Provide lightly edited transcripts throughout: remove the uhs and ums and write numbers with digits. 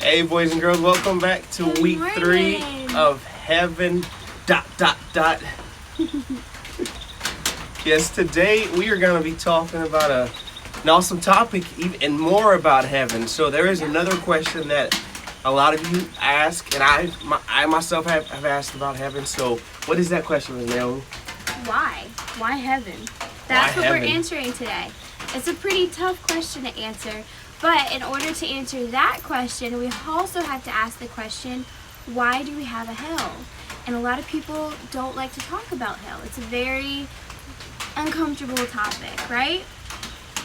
Hey, boys and girls, welcome back to Good week morning. 3 of Heaven. Yes, today we are going to be talking about an awesome topic and more about heaven. So there is another question that a lot of you ask, and I myself have asked about heaven. So what is that question, Ms. Naomi? Why? Why heaven? That's Why what heaven? we're answering today. It's a pretty tough question to answer, but in order to answer that question, we also have to ask the question, why do we have a hell? And a lot of people don't like to talk about hell. It's a very uncomfortable topic, right?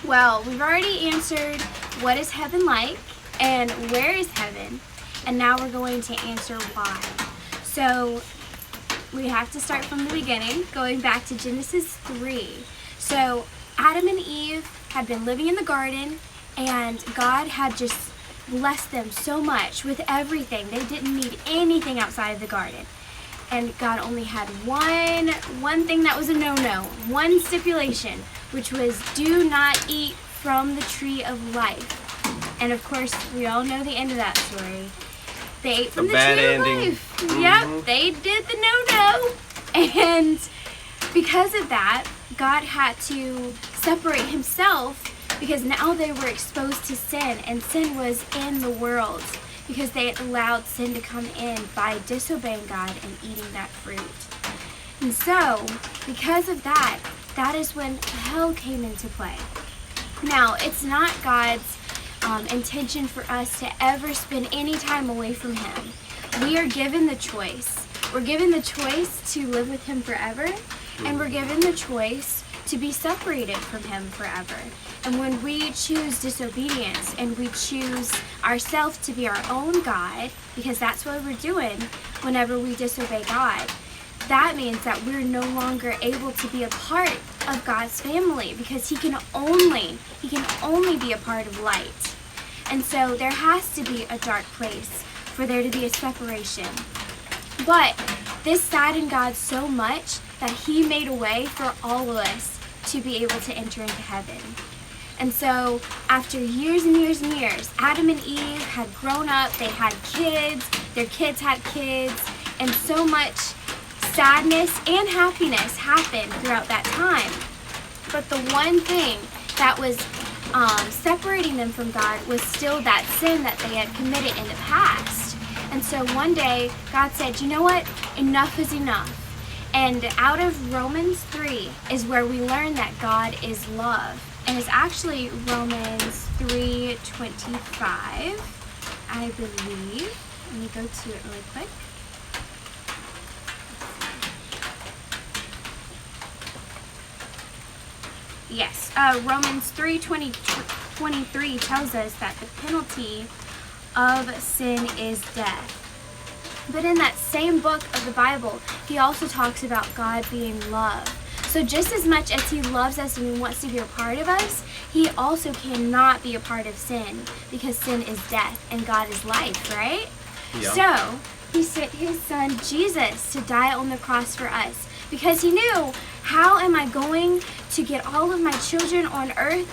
Well, we've already answered what is heaven like and where is heaven, and now we're going to answer why. So we have to start from the beginning, going back to Genesis 3. So Adam and Eve had been living in the garden, and God had just blessed them so much with everything. They didn't need anything outside of the garden. And God only had one thing that was a no-no, one stipulation, which was do not eat from the tree of life. And of course, we all know the end of that story. They ate from the bad tree ending. of life. Yep, they did the no-no. And because of that, God had to separate himself because now they were exposed to sin, and sin was in the world because they had allowed sin to come in by disobeying God and eating that fruit. And so, because of that, that is when hell came into play. Now, it's not God's intention for us to ever spend any time away from him. We are given the choice. We're given the choice to live with him forever, and we're given the choice to be separated from him forever. And when we choose disobedience and we choose ourselves to be our own God, because that's what we're doing whenever we disobey God, that means that we're no longer able to be a part of God's family because he can only be a part of light. And so there has to be a dark place for there to be a separation. But this saddened God so much that he made a way for all of us to be able to enter into heaven. And so after years and years and years, Adam and Eve had grown up, they had kids, their kids had kids, and so much sadness and happiness happened throughout that time. But the one thing that was separating them from God was still that sin that they had committed in the past. And so one day, God said, you know what? Enough is enough. And out of Romans 3 is where we learn that God is love. And it's actually Romans 3:25, I believe. Let me go to it really quick. Yes, Romans 3:23 tells us that the penalty of sin is death. But in that same book of the Bible, he also talks about God being love. So just as much as he loves us and he wants to be a part of us, he also cannot be a part of sin because sin is death and God is life, right? Yeah. So he sent his son Jesus to die on the cross for us because he knew, how am I going to get all of my children on earth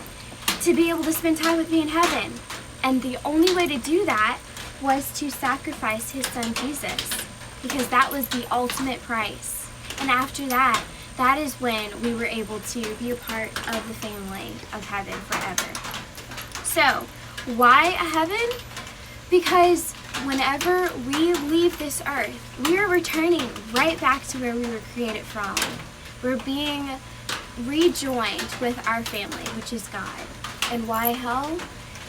to be able to spend time with me in heaven? And the only way to do that was to sacrifice his son Jesus, because that was the ultimate price. And after that, that is when we were able to be a part of the family of heaven forever. So, why a heaven? Because whenever we leave this earth, we are returning right back to where we were created from. We're being rejoined with our family, which is God. And why hell?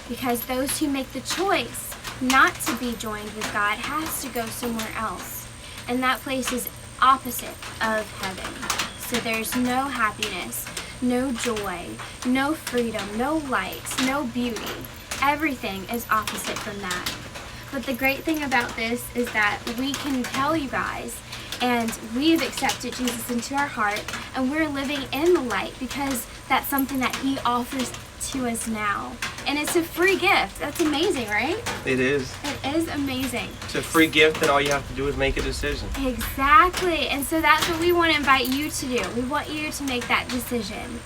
Because those who make the choice not to be joined with God has to go somewhere else. And that place is opposite of heaven. So there's no happiness, no joy, no freedom, no light, no beauty. Everything is opposite from that. But the great thing about this is that we can tell you guys, and we've accepted Jesus into our heart, and we're living in the light because that's something that he offers to us now. And it's a free gift. That's amazing, right? It is. It is amazing. It's a free gift, and all you have to do is make a decision. Exactly. And so that's what we want to invite you to do. We want you to make that decision.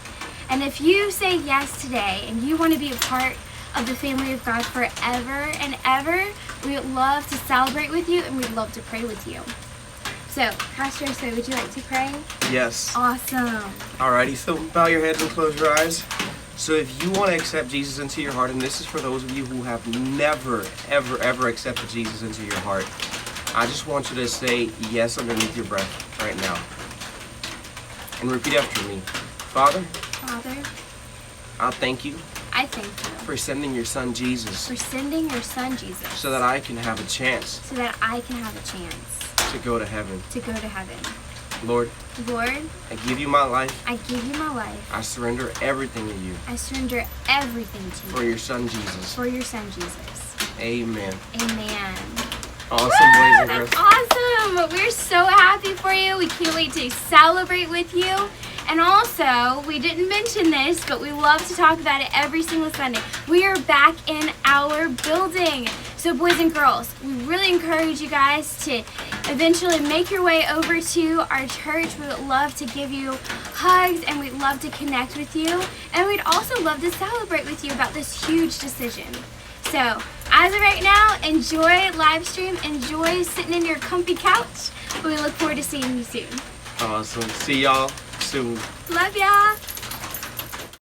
And if you say yes today and you want to be a part of the family of God forever and ever, We would love to celebrate with you, and we'd love to pray with you. So, Pastor Josue, would you like to pray? Yes. Awesome. Alrighty, so bow your heads and close your eyes. So if you want to accept Jesus into your heart, and this is for those of you who have never, ever, ever accepted Jesus into your heart, I just want you to say yes underneath your breath right now. And repeat after me. Father, Father, I thank you I thank you for sending your son Jesus for sending your son Jesus so that I can have a chance so that I can have a chance to go to heaven. to go to heaven. Lord, Lord, I give you my life. I give you my life. I surrender everything to you I surrender everything to you for your son Jesus. for your son Jesus. Amen. Amen. Awesome, Woo! boys and That's girls. awesome. We're so happy for you. We can't wait to celebrate with you. And also, we didn't mention this, but we love to talk about it every single Sunday. We are back in our building. So boys and girls, we really encourage you guys to eventually make your way over to our church. We would love to give you hugs, and we'd love to connect with you. And we'd also love to celebrate with you about this huge decision. So, as of right now, enjoy live stream, enjoy sitting in your comfy couch. We look forward to seeing you soon. Awesome. See y'all soon. Love ya!